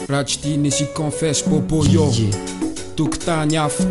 Raha tsy tiany sy confesse boboyo tokotany hafa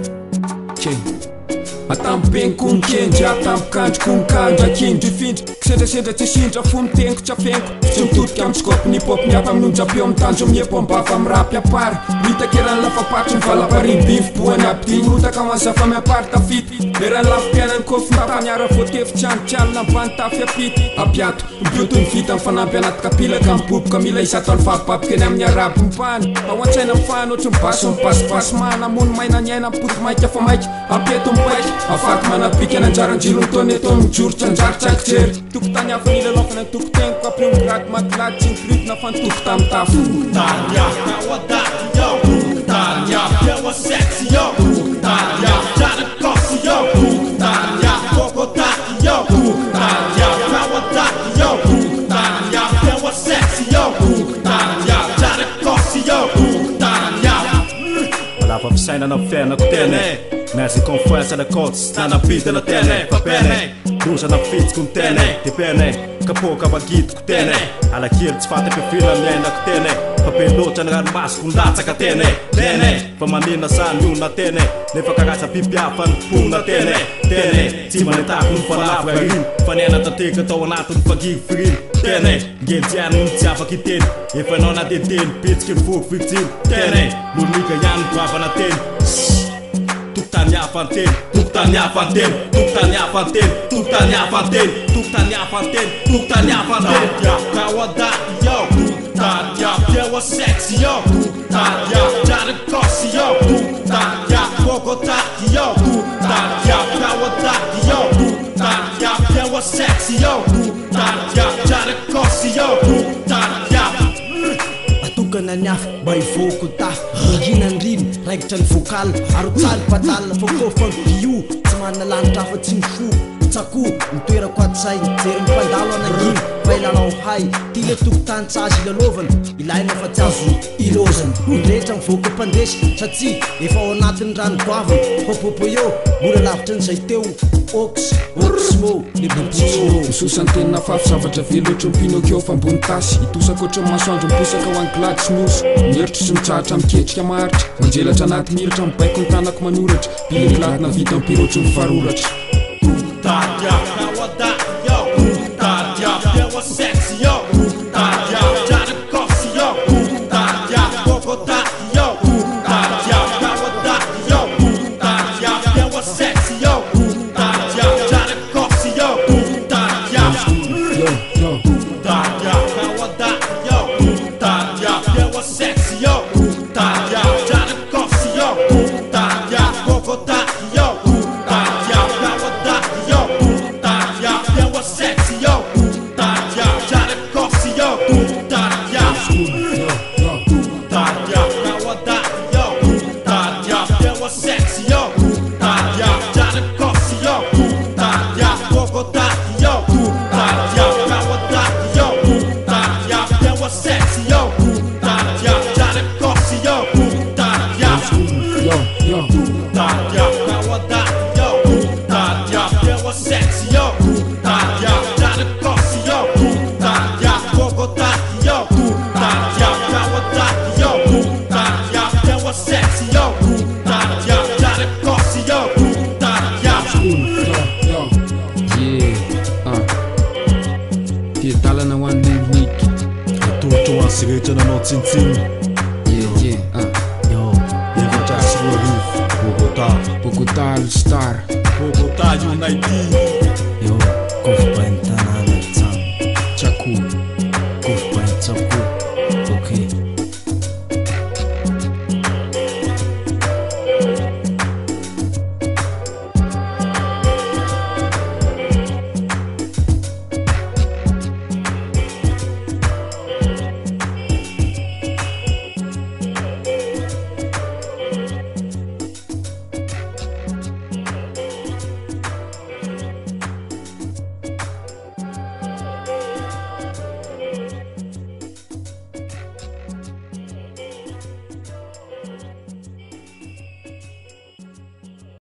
atampegny konkenjy atampikandro konkandra akindro ifindra kisendrasendra tsy sindra fo mitengo tsy afengo tsy mitodika amin'ny skopy ny pop miapa aminonjapeo mitandro mihepo ambava mirapy apary mitakerany lafapatry mivalapariby bifoboany abity rotaka manzafa miapary tafity lerany lafi-piainany kofy mataniara voatefy tsianotsianona ambany tafy apity apiato mibioto ny vita mifanampy anaty kapilaka miboboka mila isatao ny fahababika eny amin'ny araby mipany ao an-tsaina mifahany ohatry mibaso mipasipasy manamony maina ny aina mipody maika fa maika ampiato mipaika afaky manapika ny anjaranjiro nytony eto mijorotry anjaritsy ankijery tokotany hafa nilalofana ny tokoteniko apiongiraty matilady tsy nikritona fa nitoko tamy tafo Fisaina na fiainako teny Nasi confiança na cotes, tá na vida na tene Papene, duja na fits com tene Depene, kapoka bagito com tene Alakir desfata que fila nena com tene Papelocha na armas com data ka tene Tene, famanina sa luna tene Nefa kagasa pipiafa no puna tene Tene, tima neta com palavra rin Fanena ta teka tau nato no fagi frin Tene, genziano não tiava que tene E foi nona de tene, pits que fogo victim Tene, lunica yan pava na tene Tuktania fanten, tuktania fanten, tuktania fanten, tuktania fanten, tuktania fanten, tuktania fanten. Kawada yo, tuktania, yeah was sexy yo, tuktania, jare kosi yo, tuktania, Bogota yo, tuktania, kawada yo, tuktania, yeah was sexy yo, tuktania, jare kosi yo, tuktania. Atukana nyaf, bay foko taf, maginan rin, raikitra ny vocal, arotsaly patala, fokofa biu, tsy manana lanitra fa tsy mifo, tsako, mitoerako atsay, jery mipandalo ananginy, failanao hay, ty le tokotany tsy azo ilalovana, ilaina fa tsy azo ilozana, indrehetra mivoaka mpandesy, satsia efa ao anatin'ny ranogoavana, popopo eo, mora lavitra n'izay teo, oxmo, le bobotsimo. Misosany tenina fafy zavatra velo ohatry ny Pinocchio fa ambony tasy itosaka ohatry ny masoandro miposaka ho any glady sy nosy mieritra sy mitsahatra miketrika maharitra manjelatra anaty milatra mibaiko ny tanako manoratra pilekilatina vita mpiroatry ny varoratra Tuktania, kawada yo, tuktania, yeah was sexy yo, tuktania, jare kosi yo, tuktania, Bogota yo, tuktania, kawada yo, tuktania, yeah was sexy yo, tuktania, jare kosi yo, tuktania, tuktania, kawada yo, tuktania, yeah was sexy yo, tuktania, jare kosi yo, tuktania, Bogota yo, tuktania, kawada yo, tuktania, yeah was sexy yo, tuktania, jare kosi yo, tuktania, tuktania, kawada yo, tuktania, yeah was sexy yo, tuktania, jare kosi yo, tuktania, Bogota yo, tuktania, kawada yo, tuktania, yeah was sexy yo, tuktania, jare kosi yo, tuktania, tuktania, kawada yo, tuktania, yeah was sexy yo, tuktania, jare kosi yo, tuktania, Bogota yo, tuktania, kawada yo, tuktania, yeah was sexy yo, tuktania, jare kosi yo, tuktania. Tiatalana ho an'ny unique Atolotra ho azy rehetra nanao tsinitsiny Efatra sy roa arivo Bogota All Star Bogota United Yo, kofa baintana